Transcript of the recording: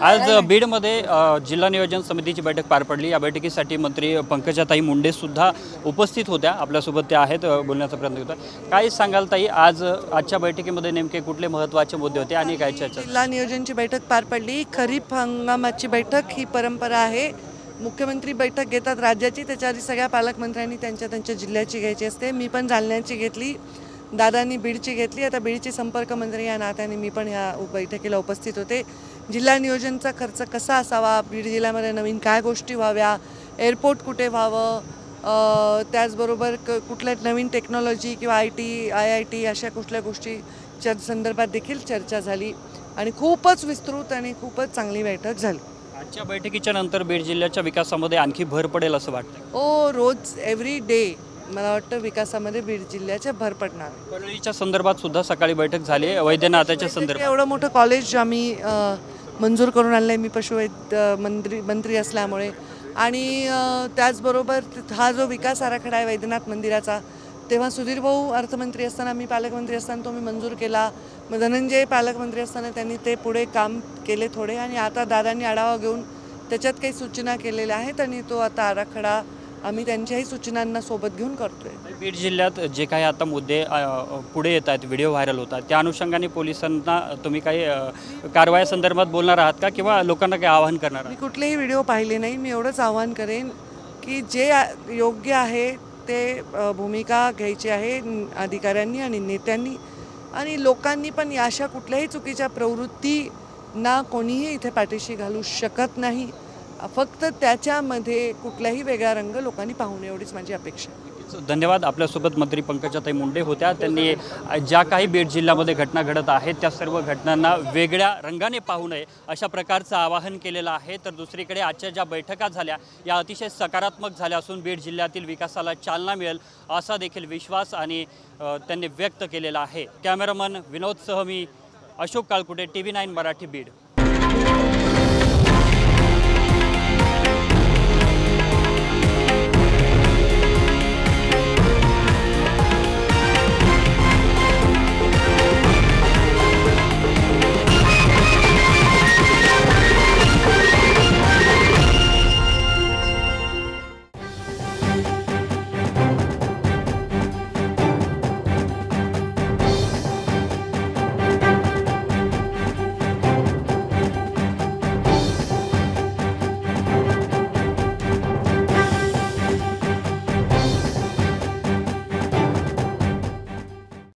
आज बीडमध्ये जिल्हा नियोजन समितीची बैठक पार पडली। या बैठकीसाठी मंत्री पंकजाताई मुंडे सुद्धा उपस्थित होत्या। आपल्यासोबत त्या आहेत, बोलण्याचा प्रयत्न करतात। काय सांगाल ताई, आजच्या बैठकीमध्ये नेमके कुठले महत्त्वाचे मुद्दे होते आणि काय चर्चा? जिल्हा नियोजनची बैठक पार पडली। खरीप हंगामाची बैठक ही परंपरा आहे। मुख्यमंत्री बैठक घेतात राज्याची, त्याच्या आधी सगळ्या पालकमंत्र्यांनी त्यांच्या जिल्ह्याची घ्यायची असते। मी पण जालन्याची घेतली, दादांनी बीडची घेतली। आता बीडचे संपर्कमंत्री या नात्याने मी पण या बैठकीला उपस्थित होते। जिल्हा नियोजनचा खर्च कसा असावा, बीड जिल्ह्यामध्ये नवीन काय गोष्टी व्हाव्या, एअरपोर्ट कुठे व्हावं, त्याचबरोबर कुठल्या नवीन टेक्नॉलॉजी किंवा IIT अशा कुठल्या गोष्टीच्या संदर्भात देखील चर्चा झाली आणि खूपच विस्तृत आणि खूपच चांगली बैठक झाली। आजच्या बैठकीच्या नंतर बीड जिल्ह्याच्या विकासामध्ये आणखी भर पडेल असं वाटतं? रोज एव्हरी डे मला वाटतं विकासामध्ये बीड जिल्ह्याच्या भर पडणार। परळीच्या संदर्भात सुद्धा सकाळी बैठक झाली, वैद्यनाथाच्या संदर्भात। एवढं मोठं कॉलेज आम्ही मंजूर करून आणलं आहे, मी पशुवैद्य मंत्री असल्यामुळे। आणि त्याचबरोबर हा जो विकास आराखडा आहे वैद्यनाथ मंदिराचा, तेव्हा सुधीर भाऊ अर्थमंत्री असताना, मी पालकमंत्री असताना तो मी मंजूर केला। मग धनंजय पालकमंत्री असताना त्यांनी ते पुढे काम केले थोडे, आणि आता दादांनी आढावा घेऊन त्याच्यात काही सूचना केलेल्या आहेत आणि तो आता आराखडा आम्ही त्यांच्याही सूचनांना सोबत घेऊन करतोय। बीड जिल्ह्यात जे काही आता मुद्दे पुढे येत आहेत, व्हिडिओ व्हायरल होतात, त्या अनुषंगाने पोलिसांना तुम्ही काही कारवाई संदर्भात बोलणार आहात का, किंवा लोकांना काही आवाहन करणार? मी कुठलेही व्हिडिओ पाहिले नाही। मी एवढंच आवाहन करेन की जे योग्य आहे ते भूमिका घ्यायची आहे अधिकाऱ्यांनी आणि नेत्यांनी, आणि लोकांनी पण अशा कुठल्याही चुकीच्या प्रवृत्तींना कोणीही इथे पाठीशी घालू शकत नाही। फक्त त्याच्यामध्ये कुठलाही वेगळा रंग लोकांनी पाहू नये, एवढीच माझी अपेक्षा आहे। धन्यवाद। आपल्यासोबत मंत्री पंकजाताई मुंडे होत्या। त्यांनी ज्या काही बीड जिल्ह्यामध्ये घटना घडत आहेत त्या सर्व घटनांना वेगळ्या रंगाने पाहू नये अशा प्रकारचं आवाहन केलेलं आहे। तर दुसरीकडे आजच्या ज्या बैठका झाल्या या अतिशय सकारात्मक झाल्या असून बीड जिल्ह्यातील विकासाला चालना मिळेल असा देखील विश्वास आणि त्यांनी व्यक्त केलेला आहे। कॅमेरामन विनोदसह मी अशोक काळकुटे, TV9 मराठी, बीड।